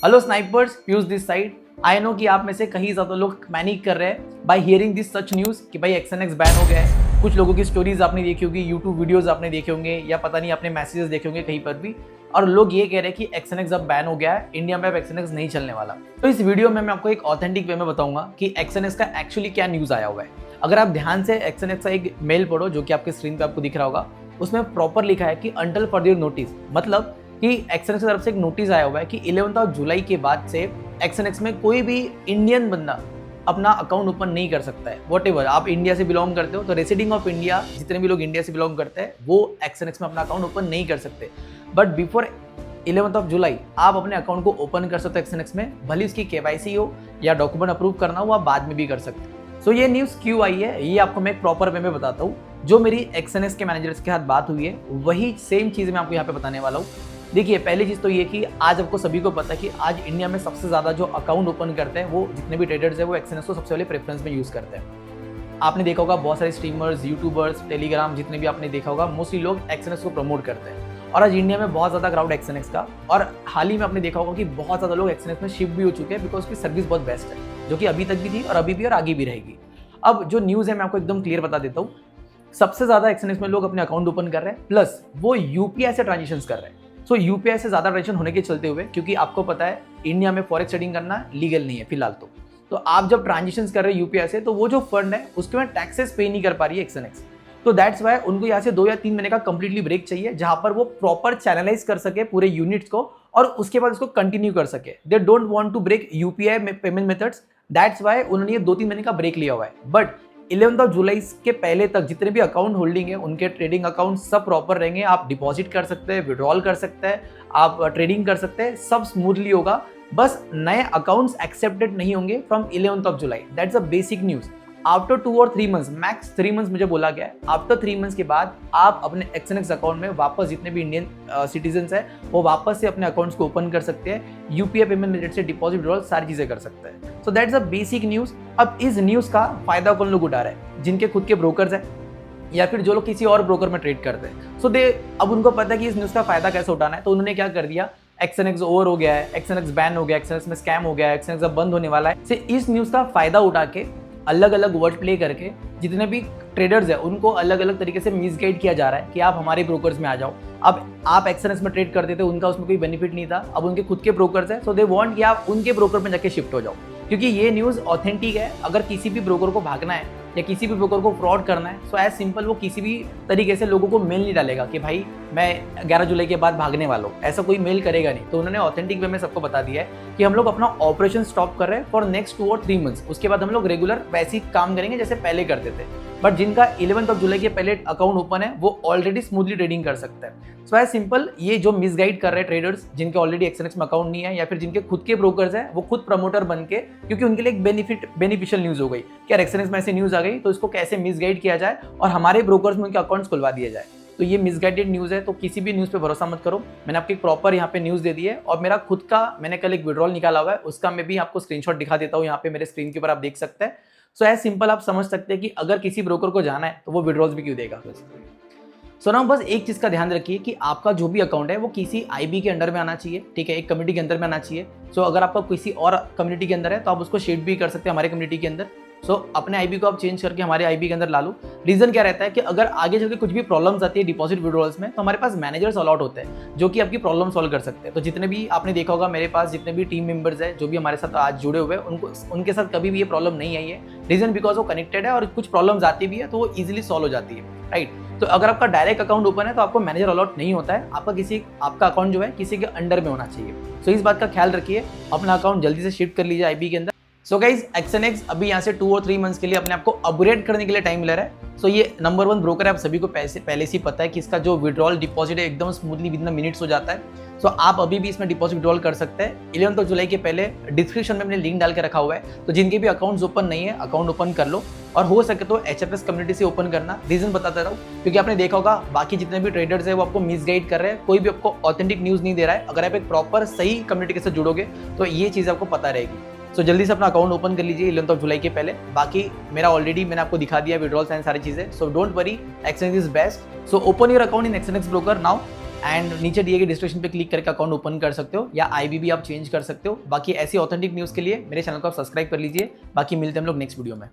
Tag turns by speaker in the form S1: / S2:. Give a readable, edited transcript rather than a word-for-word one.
S1: Hello snipers, Piyush this side. I know कि आप में से कहीं ज़्यादा लोग पैनिक कर रहे हैं bye hearing this such news कि भाई एक्सएनएक्स बैन हो गया है। कुछ लोगों की स्टोरीज आपने देखी होगी, यूट्यूब वीडियोस आपने देखे होंगे या पता नहीं आपने मैसेजेस देखे होंगे कहीं पर भी, और लोग ये कह रहे हैं कि एक्सएनएक्स अब बैन हो गया है, इंडिया में अब एक्सएनएक्स नहीं चलने वाला। तो इस वीडियो में मैं आपको एक ऑथेंटिक वे में बताऊंगा कि एक्सएनएक्स का एक्चुअली क्या न्यूज़ आया हुआ है। अगर आप ध्यान से एक्सएनएक्स का एक मेल पढ़ो जो कि आपके स्क्रीन पर आपको दिख रहा होगा, उसमें प्रॉपर लिखा है कि अंटिल फर्दर नोटिस, मतलब कि एक्सएनएक्स की तरफ से एक नोटिस आया हुआ है कि 11 जुलाई के बाद से एक्सएनएक्स में कोई भी इंडियन बंदा अपना अकाउंट ओपन नहीं कर सकता है। व्हाटएवर आप इंडिया से बिलोंग करते हो तो रेसिडिंग ऑफ इंडिया, जितने भी लोग इंडिया से बिलोंग करते हैं वो एक्सएनएक्स में अपना अकाउंट ओपन नहीं कर सकते। बट बिफोर 11 जुलाई आप अपने अकाउंट को ओपन कर सकते हो एक्सएनएक्स में, भले उसकी केवाईसी हो या डॉक्यूमेंट अप्रूव करना हो, आप बाद में भी कर सकते हो। सो ये न्यूज़ क्यों आई है ये आपको मैं एक प्रॉपर वे में बताता हूँ। जो मेरी एक्सएनएक्स के मैनेजर्स के साथ बात हुई है वही सेम चीज़ मैं आपको यहाँ पे बताने वाला हूँ। देखिए, पहली चीज़ तो ये कि आज आपको सभी को पता है कि आज इंडिया में सबसे ज़्यादा जो अकाउंट ओपन करते हैं वो जितने भी ट्रेडर्स हैं वो एक्सएनएक्स को सबसे पहले प्रेफरेंस में यूज़ करते हैं। आपने देखा होगा बहुत सारे स्ट्रीमर्स, यूट्यूबर्स, टेलीग्राम, जितने भी आपने देखा होगा मोस्टली लोग एक्सएनएक्स को प्रमोट करते हैं। और आज इंडिया में बहुत ज़्यादा क्राउड एक्सएनएक्स का, और हाल ही में आपने देखा होगा कि बहुत ज़्यादा लोग एक्सएनएक्स में शिफ्ट भी हो चुके हैं बिकॉज उसकी सर्विस बहुत बेस्ट है, जो कि अभी तक भी थी और अभी भी और आगे भी रहेगी। अब जो न्यूज़ है मैं आपको एकदम क्लियर बता देता हूँ। सबसे ज़्यादा एक्सएनएक्स में लोग अपने अकाउंट ओपन कर रहे हैं, प्लस वो यूपीआई से ट्रांजेक्शन कर रहे हैं। सो यूपीआई से ज़्यादा ट्रांजेक्शन होने के चलते हुए, क्योंकि आपको पता है इंडिया में फॉरेक्स ट्रेडिंग करना लीगल नहीं है फिलहाल, तो आप जब ट्रांजेक्शन कर रहे हैं यूपीआई से तो वो जो फंड है उसके में टैक्सेस पे नहीं कर पा रही है एक्सएनएक्स। तो दैट्स वाई उनको यहाँ से 2 या 3 महीने का कंप्लीटली ब्रेक चाहिए, जहां पर वो प्रॉपर चैनलाइज कर सके पूरे यूनिट्स को और उसके बाद उसको कंटिन्यू कर सके। They don't want to break UPI payment methods, that's why उन्होंने ये 2-3 महीने का ब्रेक लिया हुआ है। बट 11 जुलाई के पहले तक जितने भी अकाउंट होल्डिंग है उनके ट्रेडिंग अकाउंट सब प्रॉपर रहेंगे। आप डिपॉजिट कर सकते हैं, विड्रॉल कर सकते हैं, आप ट्रेडिंग कर सकते हैं, सब स्मूथली होगा। बस नए अकाउंट्स एक्सेप्टेड नहीं होंगे from 11 July. That's a basic news. After 2 और 3 मंथ्स, मैक्स 3 मंथ्स मुझे बोला गया है, आफ्टर 3 मंथ्स के बाद आप अपने एक्सएनएक्स अकाउंट में वापस जितने भी इंडियन सिटीजन्स हैं वो वापस से अपने अकाउंट्स को ओपन कर सकते हैं, यूपीआई पेमेंट मेथड से डिपॉजिट विड्रॉल सारी चीज़ें कर सकते हैं। So that's a basic news. अब इस न्यूज़ का फायदा कौन लोग उठा रहे हैं? जिनके खुद के ब्रोकर्स हैं या फिर जो लोग किसी और ब्रोकर में ट्रेड करते हैं। सो दे अब उनको पता है कि इस न्यूज़ का फायदा कैसे उठाना है, तो उन्होंने क्या कर दिया, एक्सएनएक्स ओवर हो गया है, एक्सएनएक्स बैन हो गया, एक्सएनएक्स में स्कैम हो गया है, एक्सएनएक्स अब बंद होने वाला है, से इस न्यूज़ का फायदा उठा के अलग अलग वर्ड प्ले करके जितने भी ट्रेडर्स हैं उनको अलग अलग तरीके से मिसगाइड किया जा रहा है कि आप हमारे ब्रोकर्स में आ जाओ। अब आप एक्सएनएक्स में ट्रेड करते थे, उनका उसमें कोई बेनिफिट नहीं था, अब उनके खुद के ब्रोकर्स हैं, सो दे वांट कि आप उनके ब्रोकर में जाके शिफ्ट हो जाओ, क्योंकि ये न्यूज़ ऑथेंटिक है। अगर किसी भी ब्रोकर को भागना है या किसी भी ब्रोकर को फ्रॉड करना है, सो एज सिंपल वो किसी भी तरीके से लोगों को मेल नहीं डालेगा कि भाई मैं 11 जुलाई के बाद भागने वाला हूँ, ऐसा कोई मेल करेगा नहीं। तो उन्होंने ऑथेंटिक वे में सबको बता दिया है कि हम लोग अपना ऑपरेशन स्टॉप कर रहे हैं फॉर नेक्स्ट 2 और 3 मंथ्स। उसके बाद हम लोग रेगुलर वैसे ही काम करेंगे जैसे पहले करते थे। बट जिनका 11 जुलाई के पहले अकाउंट ओपन है वो ऑलरेडी स्मूथली ट्रेडिंग कर सकते हैं। सो एज सिंपल, ये जो मिसगाइड कर रहे हैं ट्रेडर्स जिनके ऑलरेडी एक्सएनएक्स में अकाउंट नहीं है या फिर जिनके खुद के ब्रोकर्स हैं, वो खुद प्रमोटर बन के, क्योंकि उनके लिए एक बेनिफिशियल न्यूज़ हो गई कि यार एक्सएनएक्स में ऐसी न्यूज़ आ गई तो इसको कैसे मिसगाइड किया जाए और हमारे ब्रोकर्स में उनके अकाउंट्स खुलवा दिए जाए। तो ये मिसगाइडेड न्यूज़ है, तो किसी भी न्यूज़ पे भरोसा मत करो। मैंने आपको एक प्रॉपर यहाँ पे न्यूज़ दे दी है, और मेरा खुद का मैंने कल एक विड्रॉल निकाला हुआ है, उसका मैं भी आपको स्क्रीनशॉट दिखा देता हूँ। यहाँ पे मेरे स्क्रीन के ऊपर आप देख सकते हैं। सो एज सिंपल आप समझ सकते हैं कि अगर किसी ब्रोकर को जाना है तो वो विड्रॉल्स भी क्यों देगा। सो ना बस एक चीज़ का ध्यान रखिए कि आपका जो भी अकाउंट है वो किसी आईबी के अंडर में आना चाहिए, ठीक है, एक कम्युनिटी के अंदर में आना चाहिए। सो अगर आपका किसी और कम्युनिटी के अंदर है तो आप उसको शिफ्ट भी कर सकते हैं हमारे कम्युनिटी के अंदर। सो अपने आईबी को आप चेंज करके हमारे आईबी के अंदर ला लो। रीजन क्या रहता है कि अगर आगे चल के कुछ भी प्रॉब्लम्स आती है डिपॉजिट विड्रॉल्स में, तो हमारे पास मैनेजर्स अलॉट होते हैं जो कि आपकी प्रॉब्लम सॉल्व कर सकते हैं। तो जितने भी आपने देखा होगा मेरे पास जितने भी टीम मेंबर्स हैं जो भी हमारे साथ आज जुड़े हुए हैं, उनके साथ कभी भी ये प्रॉब्लम नहीं आई है। रीजन बिकॉज वो कनेक्टेड है और कुछ प्रॉब्लम्स आती भी है तो वो ईजिली सॉल्व हो जाती है, राइट। तो अगर आपका डायरेक्ट अकाउंट ओपन है तो आपको मैनेजर अलॉट नहीं होता है, आपका अकाउंट जो है किसी के अंडर में होना चाहिए। सो इस बात का ख्याल रखिए, अपना अकाउंट जल्दी से शिफ्ट कर लीजिए आईबी के अंदर। सो गाइज, एक्सएनएक्स अभी यहाँ से 2 और 3 मंथ्स के लिए अपने आप को अपग्रेड करने के लिए टाइम ले रहा है। सो ये नंबर 1 ब्रोकर है, आप सभी को पहले से ही पता है कि इसका जो विड्रॉल डिपॉजिट है एकदम स्मूथली विद इन मिनट्स हो जाता है। सो आप अभी भी इसमें डिपॉजिट विड्रॉल कर सकते हैं। 11 जुलाई के पहले डिस्क्रिप्शन में मैंने लिंक डाल के रखा हुआ है, तो जिनके भी अकाउंट्स ओपन नहीं है अकाउंट ओपन कर लो, और हो सके तो एचएफएस कम्युनिटी से ओपन करना। रीजन बताता रहा हूँ क्योंकि आपने देखा होगा बाकी जितने भी ट्रेडर्स है वो आपको मिसगाइड कर रहे हैं, कोई भी आपको ऑथेंटिक न्यूज़ नहीं दे रहा है। अगर आप एक प्रॉपर सही कम्युनिटी के साथ जुड़ोगे तो ये चीज़ आपको पता रहेगी। सो जल्दी से अपना अकाउंट ओपन कर लीजिए 11 जुलाई के पहले। बाकी मेरा ऑलरेडी मैंने आपको दिखा दिया विड्रॉल्स एंड सारी चीज़ें। So don't worry, Exness is best. So open your account in Exness broker now. And नीचे दिए गए डिस्क्रिप्शन पे क्लिक करके अकाउंट ओपन कर सकते हो या आईबी भी आप चेंज कर सकते हो। बाकी ऐसी ऑथेंटिक न्यूज़ के लिए मेरे चैनल को आप सब्सक्राइब कर लीजिए। बाकी मिलते हैं हम लोग नेक्स्ट वीडियो में।